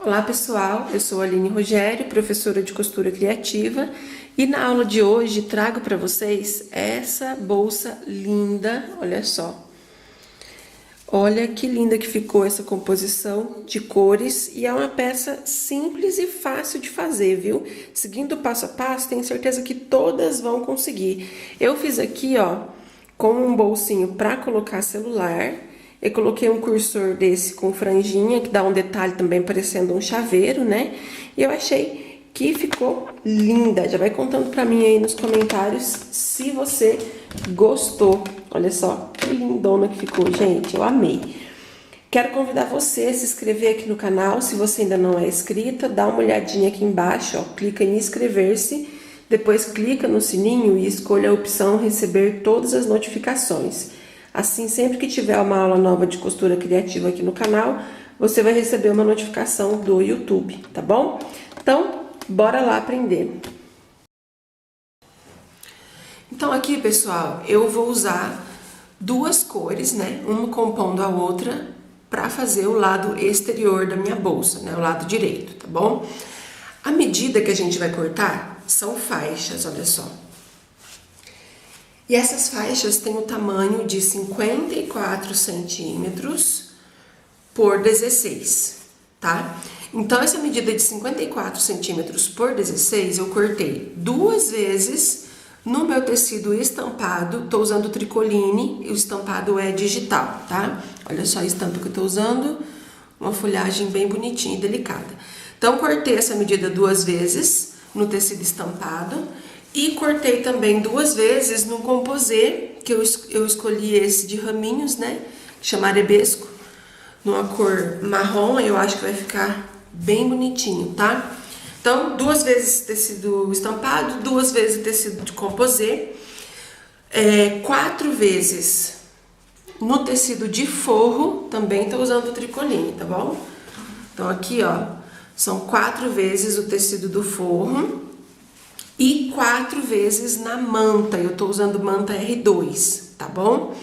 Olá pessoal, eu sou a Aline Rogério, professora de costura criativa, e na aula de hoje trago para vocês essa bolsa linda, olha só. Olha que linda que ficou essa composição de cores e é uma peça simples e fácil de fazer, viu? Seguindo passo a passo, tenho certeza que todas vão conseguir. Eu fiz aqui, ó, com um bolsinho para colocar celular. Eu coloquei um cursor desse com franjinha, que dá um detalhe também parecendo um chaveiro, né? E eu achei que ficou linda. Já vai contando pra mim aí nos comentários se você gostou. Olha só que lindona que ficou, gente. Eu amei. Quero convidar você a se inscrever aqui no canal. Se você ainda não é inscrita, dá uma olhadinha aqui embaixo, ó. Clica em inscrever-se. Depois clica no sininho e escolha a opção receber todas as notificações. Assim, sempre que tiver uma aula nova de costura criativa aqui no canal, você vai receber uma notificação do YouTube, tá bom? Então, bora lá aprender. Então, aqui, pessoal, eu vou usar duas cores, né? Uma compondo a outra para fazer o lado exterior da minha bolsa, né? O lado direito, tá bom? A medida que a gente vai cortar são faixas, olha só. E essas faixas têm o tamanho de 54 centímetros por 16, tá? Então, essa medida de 54 centímetros por 16, eu cortei duas vezes no meu tecido estampado. Tô usando tricoline e o estampado é digital, tá? Olha só a estampa que eu tô usando, uma folhagem bem bonitinha e delicada. Então, cortei essa medida duas vezes no tecido estampado. E cortei também duas vezes no composê, que eu escolhi esse de raminhos, né? Que chama arabesco, numa cor marrom, eu acho que vai ficar bem bonitinho, tá? Então, duas vezes tecido estampado, duas vezes tecido de composê, 4 vezes no tecido de forro, também tô usando o tricoline, tá bom? Então, aqui, ó, são 4 vezes o tecido do forro. E 4 vezes na manta, eu tô usando manta R2, tá bom?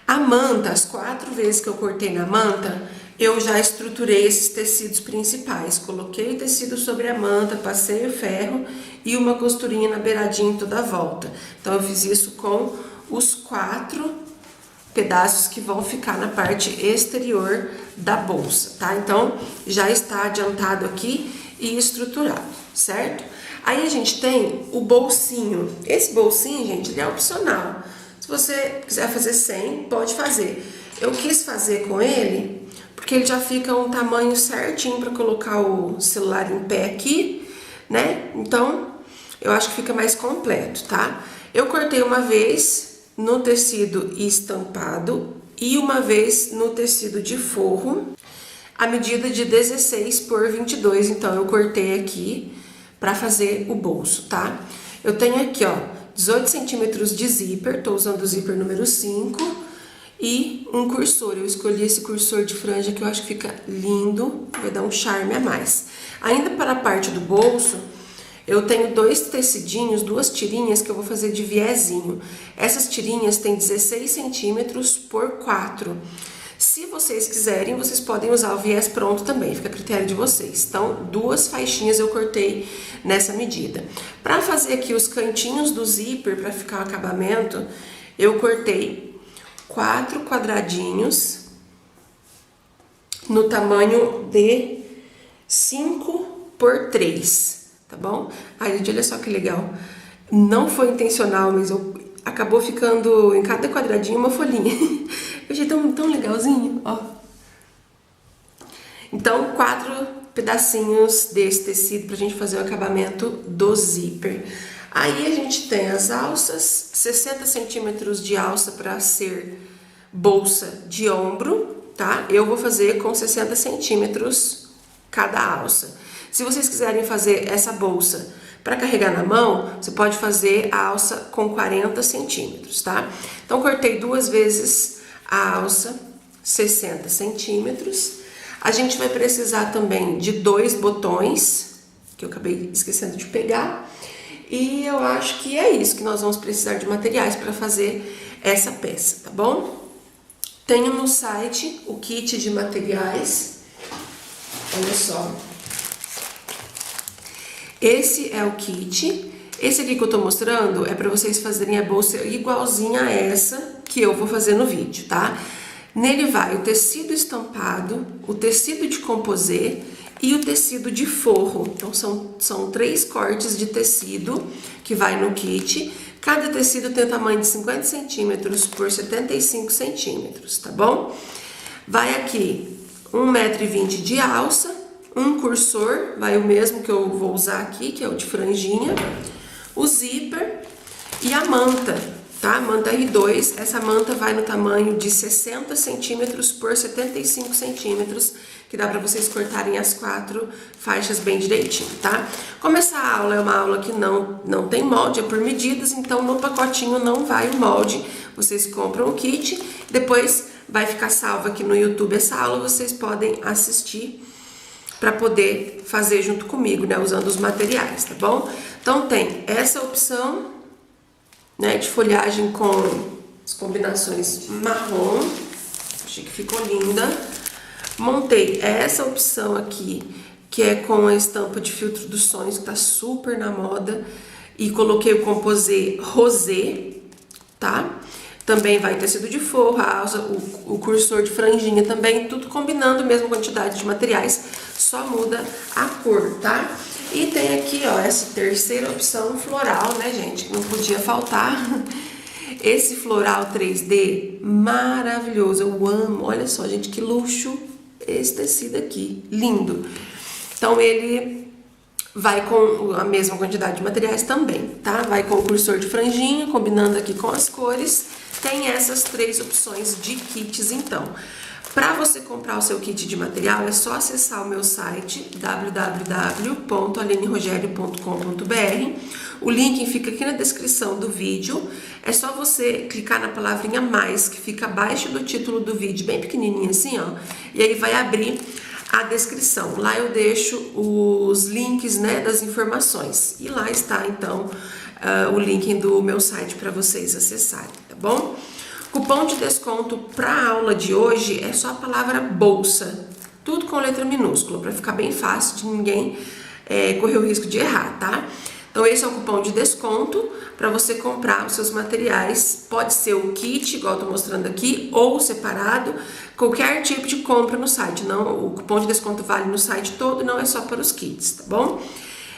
A manta, as 4 vezes que eu cortei na manta, eu já estruturei esses tecidos principais. Coloquei o tecido sobre a manta, passei o ferro e uma costurinha na beiradinha toda a volta. Então, eu fiz isso com os 4 pedaços que vão ficar na parte exterior da bolsa, tá? Então, já está adiantado aqui e estruturado, certo? Aí a gente tem o bolsinho. Esse bolsinho, gente, ele é opcional. Se você quiser fazer sem, pode fazer. Eu quis fazer com ele, porque ele já fica um tamanho certinho para colocar o celular em pé aqui, né? Então, eu acho que fica mais completo, tá? Eu cortei uma vez no tecido estampado e uma vez no tecido de forro, a medida de 16 por 22, então eu cortei aqui para fazer o bolso, tá? Eu tenho aqui, ó, 18 centímetros de zíper, tô usando o zíper número 5 e um cursor. Eu escolhi esse cursor de franja que eu acho que fica lindo, vai dar um charme a mais. Ainda para a parte do bolso, eu tenho 2 tecidinhos, 2 tirinhas que eu vou fazer de viezinho. Essas tirinhas têm 16 centímetros por 4. Se vocês quiserem, vocês podem usar o viés pronto também, fica a critério de vocês. Então, 2 faixinhas eu cortei nessa medida. Para fazer aqui os cantinhos do zíper, para ficar o acabamento, eu cortei 4 quadradinhos no tamanho de 5 por 3, tá bom? Ai, gente, olha só que legal. Não foi intencional, mas acabou ficando em cada quadradinho uma folhinha. Eu achei tão legalzinho, ó. Então, 4 pedacinhos desse tecido pra gente fazer o acabamento do zíper. Aí a gente tem as alças, 60 centímetros de alça para ser bolsa de ombro, tá? Eu vou fazer com 60 centímetros cada alça. Se vocês quiserem fazer essa bolsa para carregar na mão, você pode fazer a alça com 40 centímetros, tá? Então, cortei 2 vezes a alça, 60 centímetros. A gente vai precisar também de 2 botões, que eu acabei esquecendo de pegar. E eu acho que é isso que nós vamos precisar de materiais para fazer essa peça, tá bom? Tenho no site o kit de materiais. Olha só. Esse é o kit. Esse aqui que eu tô mostrando é pra vocês fazerem a bolsa igualzinha a essa que eu vou fazer no vídeo, tá? Nele vai o tecido estampado, o tecido de composê e o tecido de forro. Então, são 3 cortes de tecido que vai no kit. Cada tecido tem o tamanho de 50 centímetros por 75 centímetros, tá bom? Vai aqui 1,20 m de alça, um cursor, vai o mesmo que eu vou usar aqui, que é o de franjinha, o zíper e a manta, tá? Manta R2, essa manta vai no tamanho de 60 centímetros por 75 centímetros, que dá pra vocês cortarem as 4 faixas bem direitinho, tá? Como essa aula é uma aula que não tem molde, é por medidas, então no pacotinho não vai o molde, vocês compram o kit, depois vai ficar salvo aqui no YouTube essa aula, vocês podem assistir para poder fazer junto comigo, né, usando os materiais, tá bom? Então tem essa opção, né, de folhagem com as combinações marrom, achei que ficou linda. Montei essa opção aqui, que é com a estampa de filtro dos sonhos, que tá super na moda, e coloquei o composê rosé, tá? Também vai tecido de forro, a alça, o cursor de franjinha também, tudo combinando a mesma quantidade de materiais, só muda a cor, tá? E tem aqui, ó, essa terceira opção floral, né, gente, que não podia faltar. Esse floral 3D maravilhoso, eu amo, olha só, gente, que luxo esse tecido aqui, lindo. Então ele vai com a mesma quantidade de materiais também, tá? Vai com o cursor de franjinha, combinando aqui com as cores. Tem essas 3 opções de kits, então. Para você comprar o seu kit de material, é só acessar o meu site www.alinerogerio.com.br. O link fica aqui na descrição do vídeo. É só você clicar na palavrinha mais, que fica abaixo do título do vídeo, bem pequenininho assim, ó. E aí vai abrir a descrição. Lá eu deixo os links, né, das informações. E lá está, então, o link do meu site para vocês acessarem, tá bom? Cupom de desconto para a aula de hoje é só a palavra bolsa, tudo com letra minúscula, para ficar bem fácil de ninguém correr o risco de errar, tá? Então esse é o cupom de desconto para você comprar os seus materiais, pode ser o kit, igual eu tô mostrando aqui, ou separado, qualquer tipo de compra no site, não, o cupom de desconto vale no site todo, não é só para os kits, tá bom?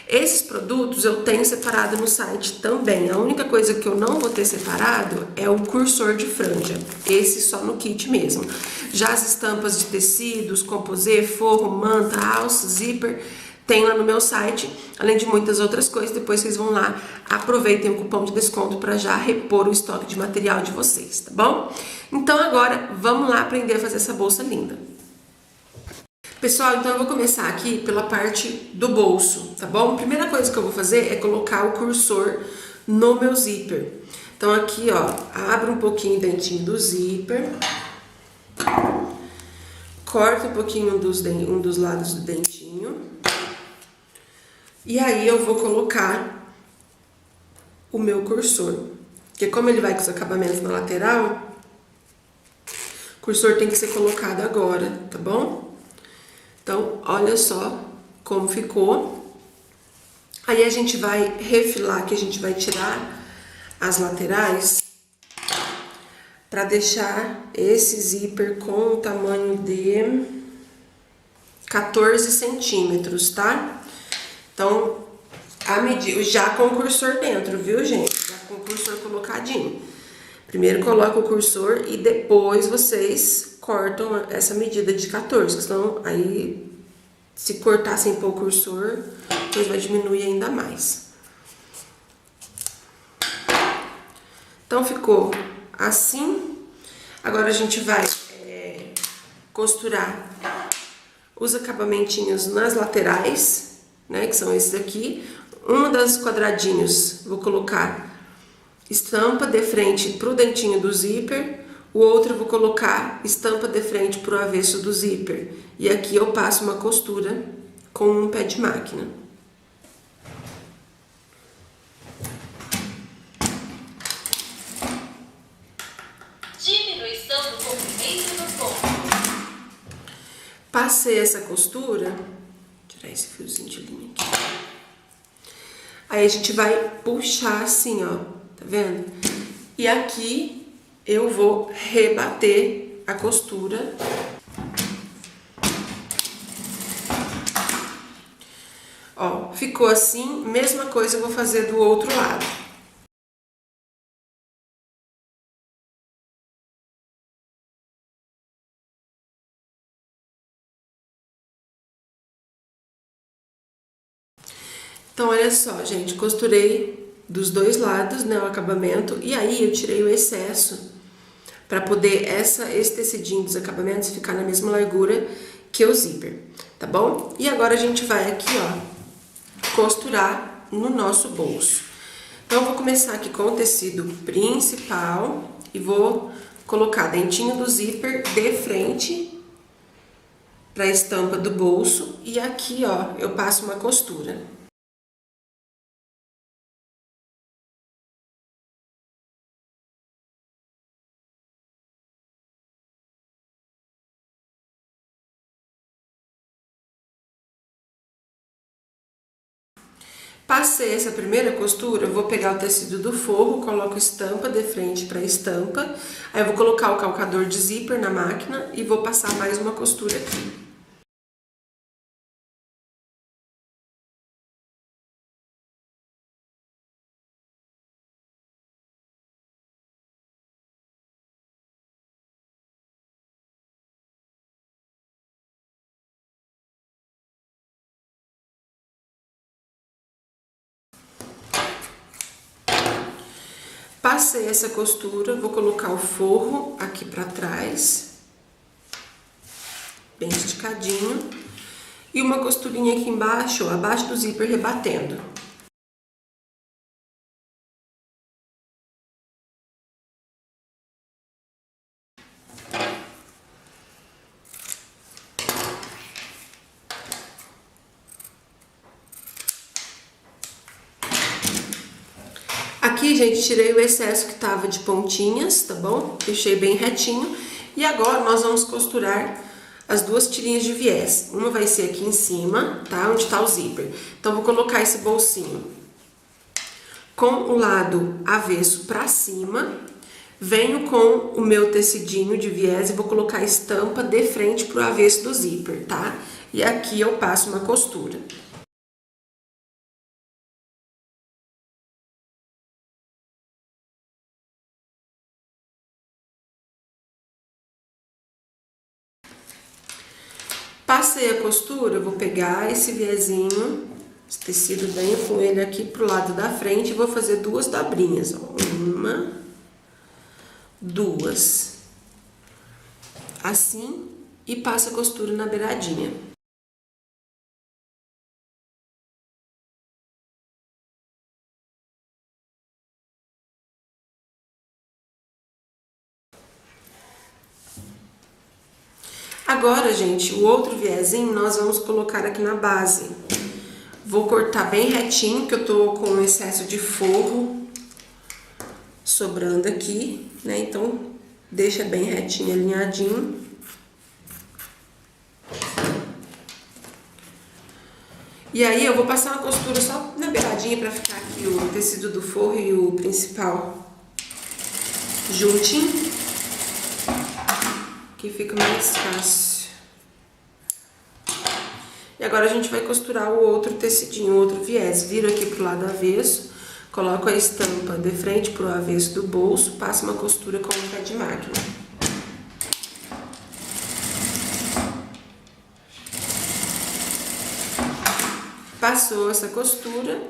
Esses produtos eu tenho separado no site também. A única coisa que eu não vou ter separado é o cursor de franja. Esse só no kit mesmo. Já as estampas de tecidos, composê, forro, manta, alça, zíper, tem lá no meu site, além de muitas outras coisas. Depois vocês vão lá, aproveitem o cupom de desconto para já repor o estoque de material de vocês, tá bom? Então agora, vamos lá aprender a fazer essa bolsa linda. Pessoal, então eu vou começar aqui pela parte do bolso, tá bom? A primeira coisa que eu vou fazer é colocar o cursor no meu zíper. Então aqui, ó, abro um pouquinho o dentinho do zíper, corto um pouquinho um dos lados do dentinho, e aí eu vou colocar o meu cursor. Porque como ele vai com os acabamentos na lateral, o cursor tem que ser colocado agora, tá bom? Então, olha só como ficou. Aí a gente vai refilar, que a gente vai tirar as laterais para deixar esse zíper com o tamanho de 14 centímetros, tá? Então, a medida, já com o cursor dentro, viu, gente? Já com o cursor colocadinho. Primeiro coloca o cursor e depois vocês cortam essa medida de 14, senão aí se cortar sem pôr o cursor, depois vai diminuir ainda mais. Então ficou assim. Agora a gente vai costurar os acabamentinhos nas laterais, né, que são esses aqui. Uma das quadradinhos vou colocar estampa de frente pro dentinho do zíper, o outro eu vou colocar estampa de frente pro avesso do zíper. E aqui eu passo uma costura com um pé de máquina. Diminuição do comprimento do ponto. Passei essa costura, vou tirar esse fiozinho de linha aqui. Aí a gente vai puxar assim, ó, tá vendo? E aqui eu vou rebater a costura. Ó, ficou assim, mesma coisa eu vou fazer do outro lado. Então, olha só, gente, costurei dos dois lados, né, o acabamento, e aí eu tirei o excesso para poder esse tecidinho dos acabamentos ficar na mesma largura que o zíper, tá bom? E agora a gente vai aqui, ó, costurar no nosso bolso. Então, eu vou começar aqui com o tecido principal e vou colocar dentinho do zíper de frente para a estampa do bolso e aqui, ó, eu passo uma costura. Passei essa primeira costura, eu vou pegar o tecido do forro, coloco estampa de frente para estampa, aí eu vou colocar o calcador de zíper na máquina e vou passar mais uma costura aqui. Passei essa costura, vou colocar o forro aqui pra trás, bem esticadinho, e uma costurinha aqui embaixo, ó, abaixo do zíper, rebatendo. Aqui, gente, tirei o excesso que tava de pontinhas, tá bom? Deixei bem retinho. E agora, nós vamos costurar as duas tirinhas de viés. Uma vai ser aqui em cima, tá? Onde tá o zíper. Então, vou colocar esse bolsinho com o lado avesso pra cima. Venho com o meu tecidinho de viés e vou colocar a estampa de frente pro avesso do zíper, tá? E aqui eu passo uma costura. Passei a costura, eu vou pegar esse viezinho, esse tecido, venho com ele aqui pro lado da frente e vou fazer duas dobrinhas, ó. Uma, duas, assim, e passo a costura na beiradinha. Agora, gente, o outro viezinho nós vamos colocar aqui na base. Vou cortar bem retinho, que eu tô com um excesso de forro sobrando aqui, né? Então, deixa bem retinho, alinhadinho. E aí, eu vou passar uma costura só na beiradinha pra ficar aqui o tecido do forro e o principal juntinho, que fica mais fácil. E agora a gente vai costurar o outro tecidinho, o outro viés. Viro aqui pro lado avesso, coloco a estampa de frente pro avesso do bolso, passo uma costura com o pé de máquina. Passou essa costura,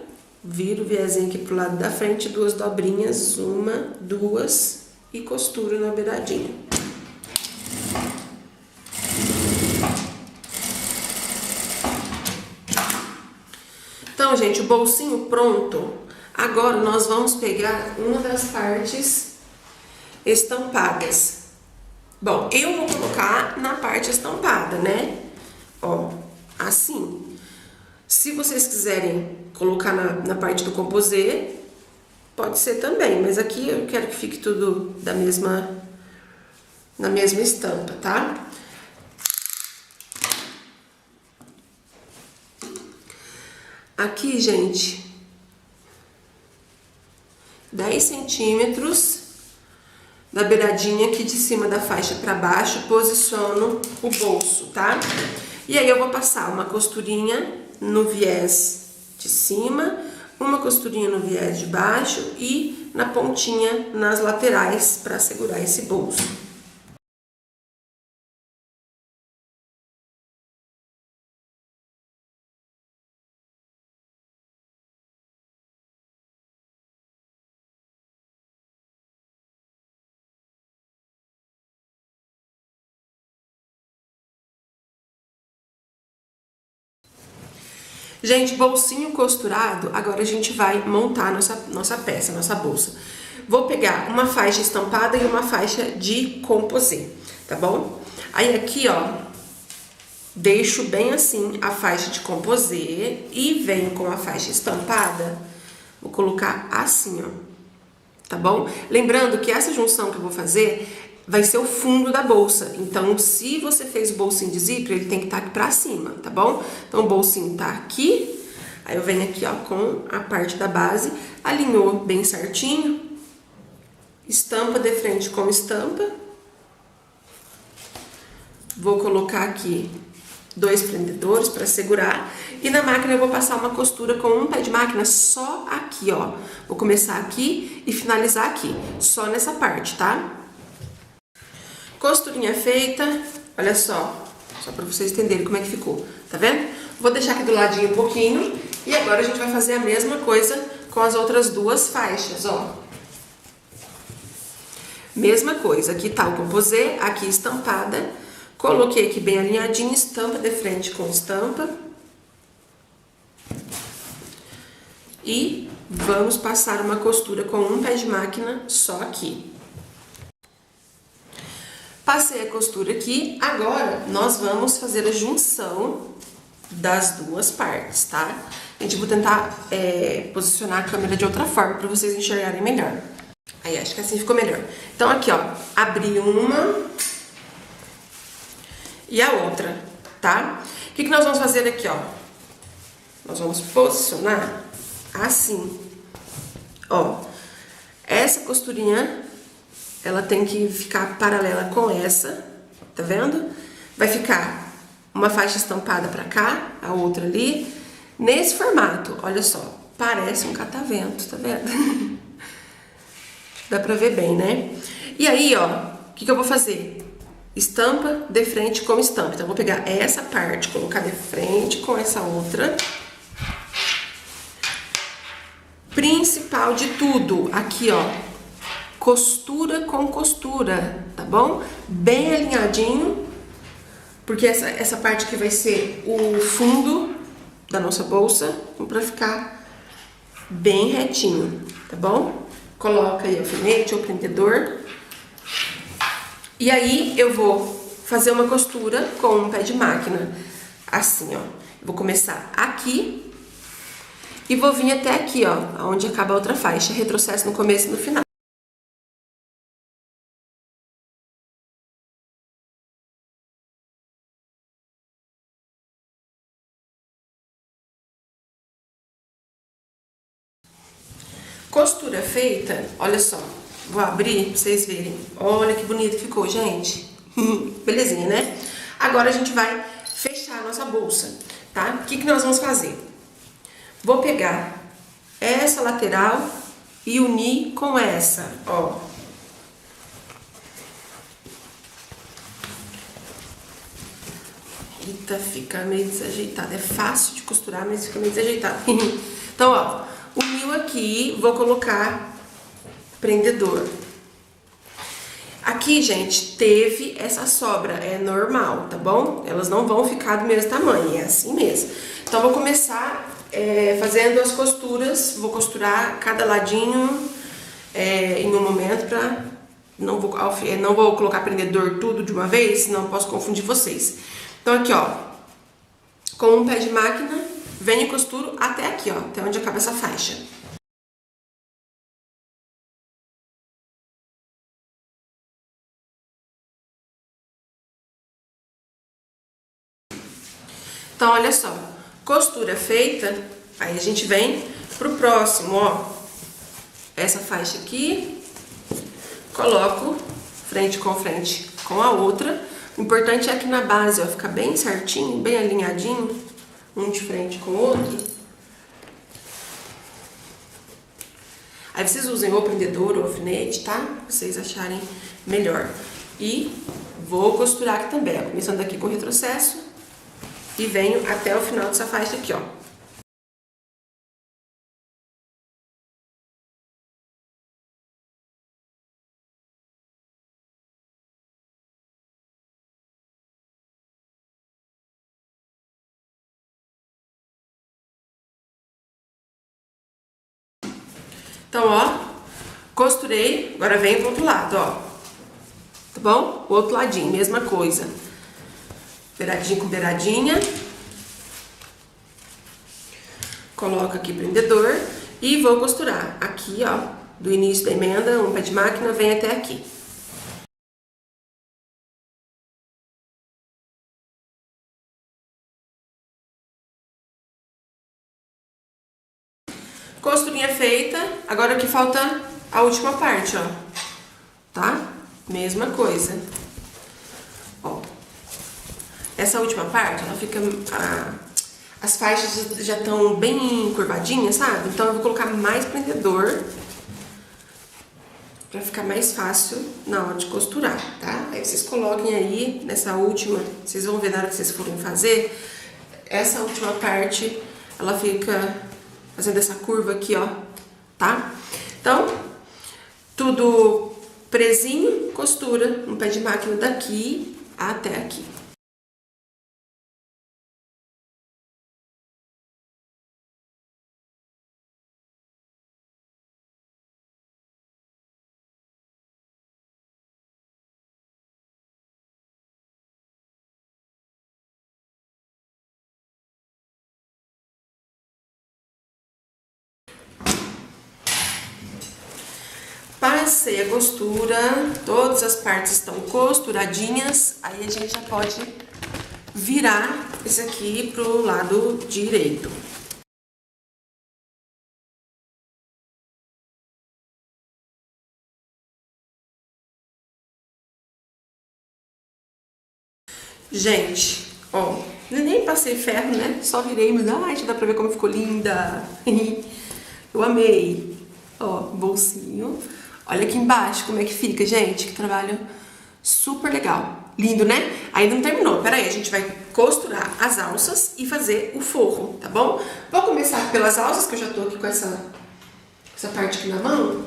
viro o viezinho aqui pro lado da frente, duas dobrinhas, uma, duas, e costuro na beiradinha. Então, gente, o bolsinho pronto. Agora, nós vamos pegar uma das partes estampadas. Bom, eu vou colocar na parte estampada, né? Ó, assim. Se vocês quiserem colocar na parte do composê, pode ser também. Mas aqui eu quero que fique tudo na mesma estampa, tá? aqui, gente, 10 centímetros da beiradinha aqui de cima da faixa para baixo, posiciono o bolso, tá? E aí eu vou passar uma costurinha no viés de cima, uma costurinha no viés de baixo e na pontinha nas laterais para segurar esse bolso. Gente, bolsinho costurado, agora a gente vai montar nossa peça, nossa bolsa. Vou pegar uma faixa estampada e uma faixa de composê, tá bom? Aí aqui, ó, deixo bem assim a faixa de composê e venho com a faixa estampada, vou colocar assim, ó, tá bom? Lembrando que essa junção que eu vou fazer vai ser o fundo da bolsa. Então, se você fez o bolsinho de zíper, ele tem que estar aqui pra cima, tá bom? Então, o bolsinho tá aqui, aí eu venho aqui, ó, com a parte da base, alinhou bem certinho, estampa de frente com estampa. Vou colocar aqui 2 prendedores para segurar. E na máquina eu vou passar uma costura com um pé de máquina só aqui, ó. Vou começar aqui e finalizar aqui, só nessa parte, tá? Costurinha feita, olha só para vocês entenderem como é que ficou, tá vendo? Vou deixar aqui do ladinho um pouquinho e agora a gente vai fazer a mesma coisa com as outras duas faixas, ó. Mesma coisa, aqui tá o composê, aqui estampada, coloquei aqui bem alinhadinho, estampa de frente com estampa. E vamos passar uma costura com um pé de máquina só aqui. Passei a costura aqui, agora nós vamos fazer a junção das duas partes, tá? Gente, vou tentar posicionar a câmera de outra forma para vocês enxergarem melhor. Aí, acho que assim ficou melhor. Então, aqui, ó, abri uma e a outra, tá? O que nós vamos fazer aqui, ó? Nós vamos posicionar assim, ó. Essa costurinha, ela tem que ficar paralela com essa, tá vendo? Vai ficar uma faixa estampada pra cá, a outra ali, nesse formato, olha só, parece um catavento, tá vendo? Dá pra ver bem, né? E aí, ó, o que eu vou fazer? Estampa de frente com estampa. Então, eu vou pegar essa parte, colocar de frente com essa outra. Principal de tudo, aqui, ó, costura com costura, tá bom? Bem alinhadinho, porque essa parte aqui vai ser o fundo da nossa bolsa, pra ficar bem retinho, tá bom? Coloca aí alfinete ou prendedor. E aí, eu vou fazer uma costura com um pé de máquina, assim, ó. Vou começar aqui e vou vir até aqui, ó, onde acaba a outra faixa. Retrocesso no começo e no final. Costura feita, olha só, vou abrir pra vocês verem. Olha que bonito que ficou, gente. Belezinha, né? Agora a gente vai fechar a nossa bolsa, tá? O que nós vamos fazer? Vou pegar essa lateral e unir com essa, ó. Eita, fica meio desajeitado. É fácil de costurar, mas fica meio desajeitado. Então, ó, uniu aqui, vou colocar prendedor. Aqui, gente, teve essa sobra, é normal, tá bom? Elas não vão ficar do mesmo tamanho, é assim mesmo. Então, vou começar fazendo as costuras, vou costurar cada ladinho em um momento pra... Não vou colocar prendedor tudo de uma vez, senão posso confundir vocês. Então, aqui, ó, com um pé de máquina, venho e costuro até aqui, ó, até onde acaba essa faixa. Então, olha só, costura feita, Aí a gente vem pro próximo, ó. Essa faixa aqui, coloco frente com a outra. O importante é que na base, ó, fica bem certinho, bem alinhadinho, um de frente com o outro. Aí vocês usem ou prendedor ou alfinete, tá? Vocês acharem melhor. E vou costurar aqui também, ó, começando aqui com retrocesso e venho até o final dessa faixa aqui, ó. Então, ó, costurei, agora venho pro outro lado, ó. Tá bom? O outro ladinho, mesma coisa. Beiradinha com beiradinha. Coloco aqui prendedor e vou costurar. Aqui, ó, do início da emenda, um pé de máquina, vem até aqui. Costurinha feita, agora aqui falta a última parte, ó, tá? Mesma coisa. Ó, essa última parte, ela fica, as faixas já estão bem curvadinhas, sabe? Então eu vou colocar mais prendedor pra ficar mais fácil na hora de costurar, tá? Aí vocês coloquem aí, nessa última, vocês vão ver na hora que vocês forem fazer, essa última parte, ela fica fazendo essa curva aqui, ó, tá? Então, tudo presinho, costura um pé de máquina daqui até aqui. Passei a costura, todas as partes estão costuradinhas, aí a gente já pode virar esse aqui pro lado direito. Gente, ó, nem passei ferro, né? Só virei, mas ai, já dá pra ver como ficou linda. Eu amei. Ó, bolsinho. Olha aqui embaixo como é que fica, gente. Que trabalho super legal. Lindo, né? Ainda não terminou. Pera aí, a gente vai costurar as alças e fazer o forro, tá bom? Vou começar pelas alças, que eu já tô aqui com essa parte aqui na mão.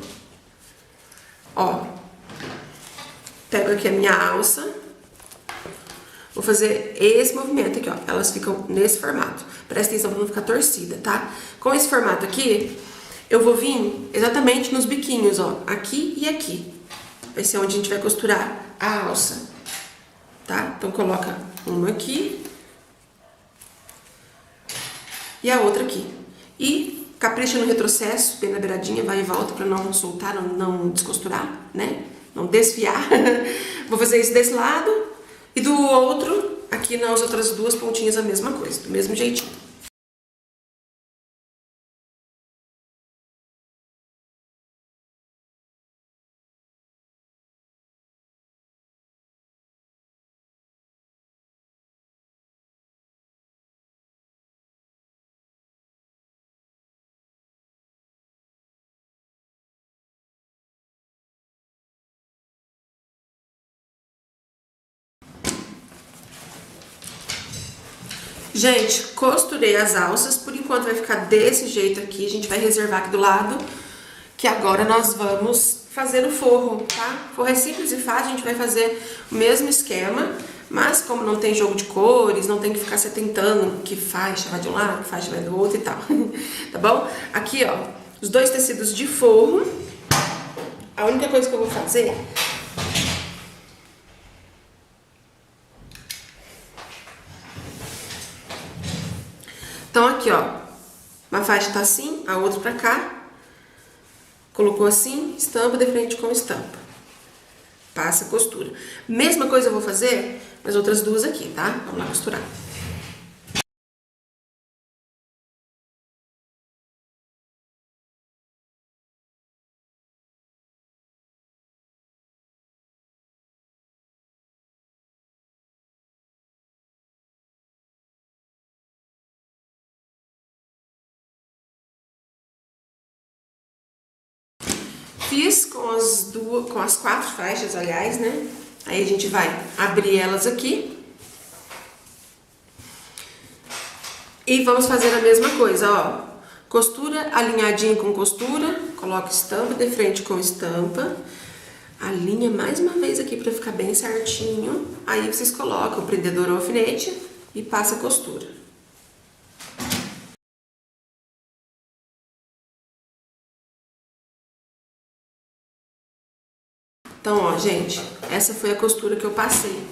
Ó. Pego aqui a minha alça. Vou fazer esse movimento aqui, ó. Elas ficam nesse formato. Presta atenção pra não ficar torcida, tá? Com esse formato aqui, eu vou vir exatamente nos biquinhos, ó. Aqui e aqui. Vai ser onde a gente vai costurar a alça, tá? Então, coloca uma aqui e a outra aqui. E capricha no retrocesso, bem na beiradinha, vai e volta pra não soltar, não descosturar, né? Não desfiar. Vou fazer isso desse lado e do outro, aqui nas outras duas pontinhas, a mesma coisa, do mesmo jeitinho. Gente, costurei as alças, por enquanto vai ficar desse jeito aqui, a gente vai reservar aqui do lado, que agora nós vamos fazer o forro, tá? Forro é simples e fácil, a gente vai fazer o mesmo esquema, mas como não tem jogo de cores, não tem que ficar se atentando que faixa vai de um lado, que faixa vai do outro e tal, tá bom? Aqui, ó, os dois tecidos de forro, a única coisa que eu vou fazer... Então, aqui, ó, uma faixa tá assim, a outra pra cá, colocou assim, estampa de frente com estampa. Passa a costura. Mesma coisa eu vou fazer nas outras duas aqui, tá? Vamos lá costurar. fiz com as 4 faixas, aliás, né? Aí a gente vai abrir elas aqui. E vamos fazer a mesma coisa, ó. Costura alinhadinha com costura, coloca estampa de frente com estampa. Alinha mais uma vez aqui pra ficar bem certinho. Aí vocês colocam o prendedor ou alfinete e passa a costura. Então, ó, gente, essa foi a costura que eu passei.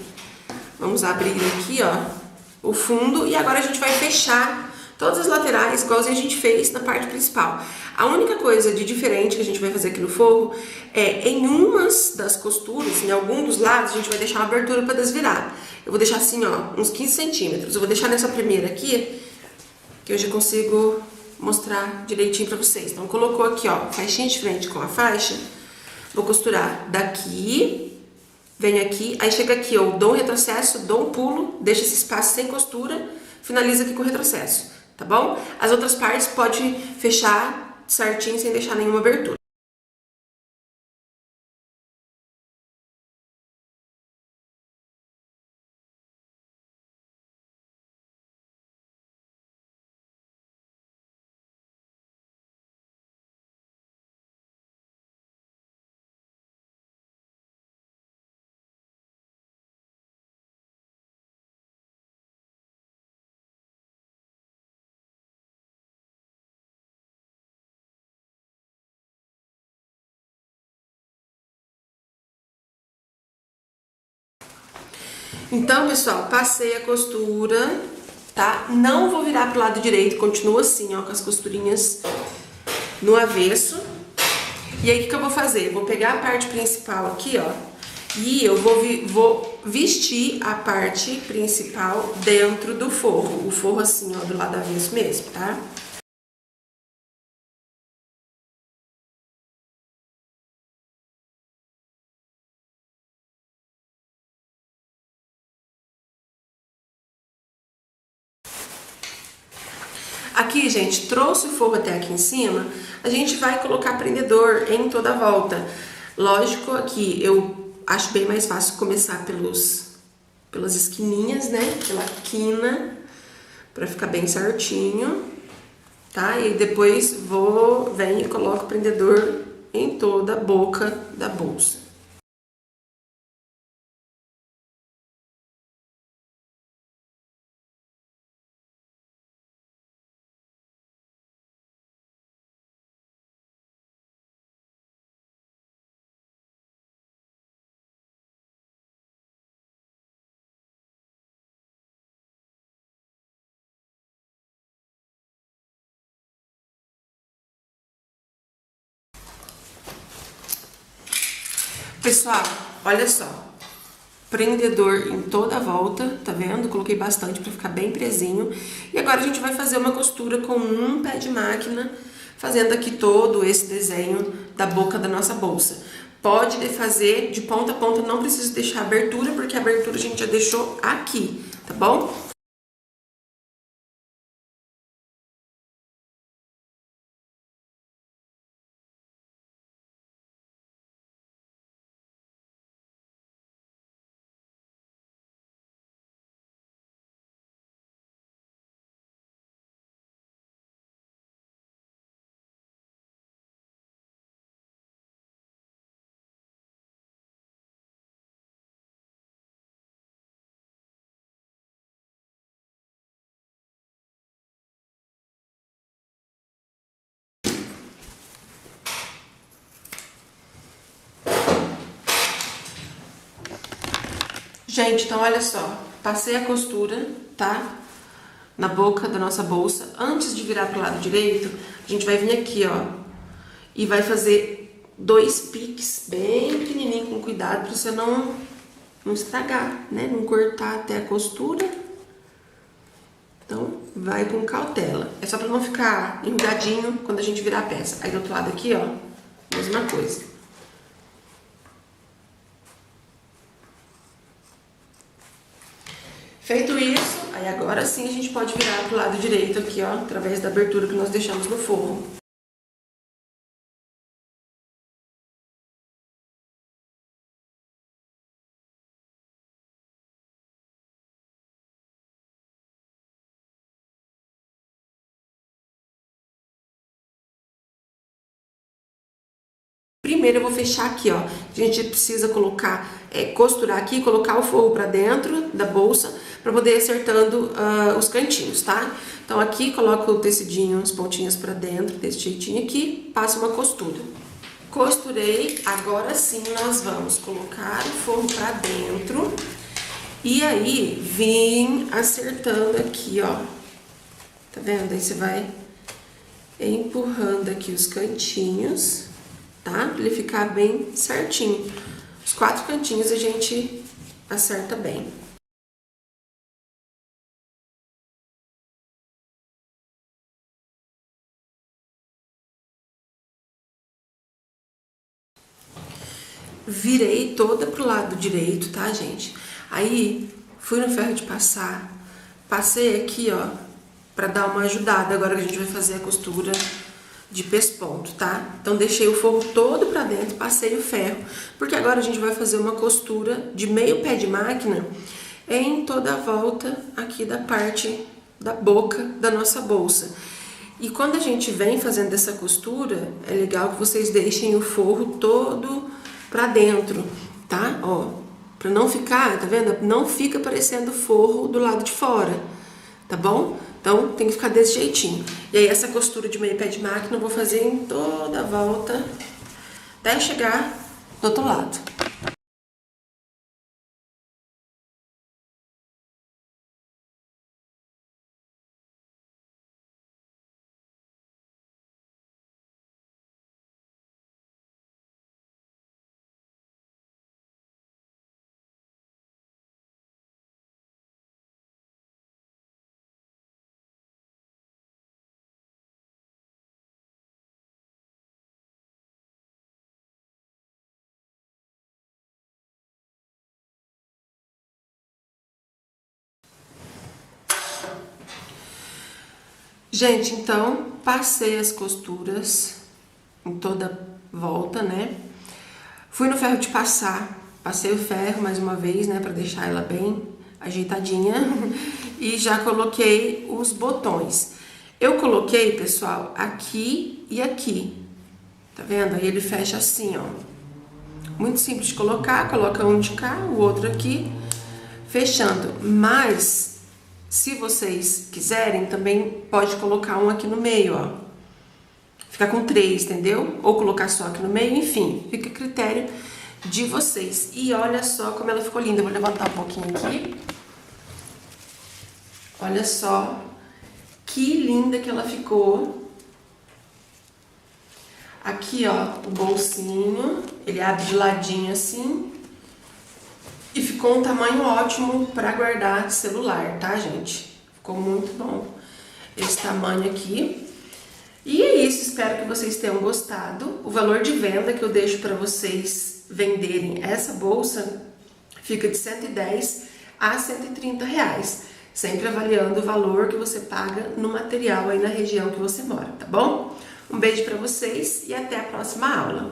Vamos abrir aqui, ó, o fundo e agora a gente vai fechar todas as laterais, igualzinho a gente fez na parte principal. A única coisa de diferente que a gente vai fazer aqui no forro é, em umas das costuras, em algum dos lados, a gente vai deixar uma abertura para desvirar. Eu vou deixar assim, ó, uns 15 centímetros. Eu vou deixar nessa primeira aqui, que eu já consigo mostrar direitinho pra vocês. Então, colocou aqui, ó, faixinha de frente com a faixa. Vou costurar daqui, vem aqui, aí chega aqui, eu dou um retrocesso, dou um pulo, deixa esse espaço sem costura, finaliza aqui com o retrocesso, tá bom? As outras partes pode fechar certinho, sem deixar nenhuma abertura. Então, pessoal, passei a costura, tá? Não vou virar pro lado direito, continua assim, ó, com as costurinhas no avesso. E aí, o que eu vou fazer? Vou pegar a parte principal aqui, ó, e eu vou vestir a parte principal dentro do forro. O forro assim, ó, do lado avesso mesmo, tá? Aqui, gente, trouxe o forro até aqui em cima, a gente vai colocar prendedor em toda a volta. Lógico, aqui eu acho bem mais fácil começar pelas esquininhas, né? Pela quina, pra ficar bem certinho, tá? E depois venho e coloco o prendedor em toda a boca da bolsa. Pessoal, olha só, prendedor em toda a volta, tá vendo? Coloquei bastante pra ficar bem presinho. E agora a gente vai fazer uma costura com um pé de máquina, fazendo aqui todo esse desenho da boca da nossa bolsa. Pode fazer de ponta a ponta, não precisa deixar abertura, porque a abertura a gente já deixou aqui, tá bom? Gente, então olha só, passei a costura, tá? Na boca da nossa bolsa. Antes de virar pro lado direito, a gente vai vir aqui, ó, e vai fazer 2 piques bem pequenininho, com cuidado, pra você não estragar, né? Não cortar até a costura. Então, vai com cautela. É só pra não ficar enrugadinho quando a gente virar a peça. Aí do outro lado aqui, ó, mesma coisa. Feito isso, aí agora sim a gente pode virar pro lado direito aqui, ó, através da abertura que nós deixamos no forro. Primeiro eu vou fechar aqui, ó. A gente precisa colocar, costurar aqui, colocar o forro pra dentro da bolsa pra poder ir acertando os cantinhos, tá? Então aqui coloco o tecidinho, as pontinhas pra dentro, desse jeitinho aqui, passo uma costura. Costurei, agora sim nós vamos colocar o forro pra dentro e aí vim acertando aqui, ó. Tá vendo? Aí você vai empurrando aqui os cantinhos, tá? Pra ele ficar bem certinho. Os 4 cantinhos a gente acerta bem. Virei toda pro lado direito, tá, gente? Aí, fui no ferro de passar, passei aqui, ó, pra dar uma ajudada, agora que a gente vai fazer a costura de pesponto, tá? Então, deixei o forro todo pra dentro, passei o ferro, porque agora a gente vai fazer uma costura de meio pé de máquina em toda a volta aqui da parte da boca da nossa bolsa. E quando a gente vem fazendo essa costura, é legal que vocês deixem o forro todo pra dentro, tá? Ó, pra não ficar, tá vendo? Não fica parecendo forro do lado de fora, tá bom? Então, tem que ficar desse jeitinho. E aí, essa costura de meio pé de máquina eu vou fazer em toda a volta, até chegar do outro lado. Gente, então, passei as costuras em toda volta, né? Fui no ferro de passar, passei o ferro mais uma vez, né, pra deixar ela bem ajeitadinha e já coloquei os botões. Eu coloquei, pessoal, aqui e aqui, tá vendo? Aí ele fecha assim, ó. Muito simples de colocar, coloca um de cá, o outro aqui, fechando. Mas, se vocês quiserem, também pode colocar um aqui no meio, ó. Fica com 3, entendeu? Ou colocar só aqui no meio, enfim, fica a critério de vocês. E olha só como ela ficou linda. Eu vou levantar um pouquinho aqui. Olha só que linda que ela ficou. Aqui, ó, o bolsinho, ele abre de ladinho assim. E ficou um tamanho ótimo para guardar celular, tá, gente? Ficou muito bom esse tamanho aqui. E é isso, espero que vocês tenham gostado. O valor de venda que eu deixo para vocês venderem essa bolsa fica de 110 a 130 reais. Sempre avaliando o valor que você paga no material aí na região que você mora, tá bom? Um beijo para vocês e até a próxima aula.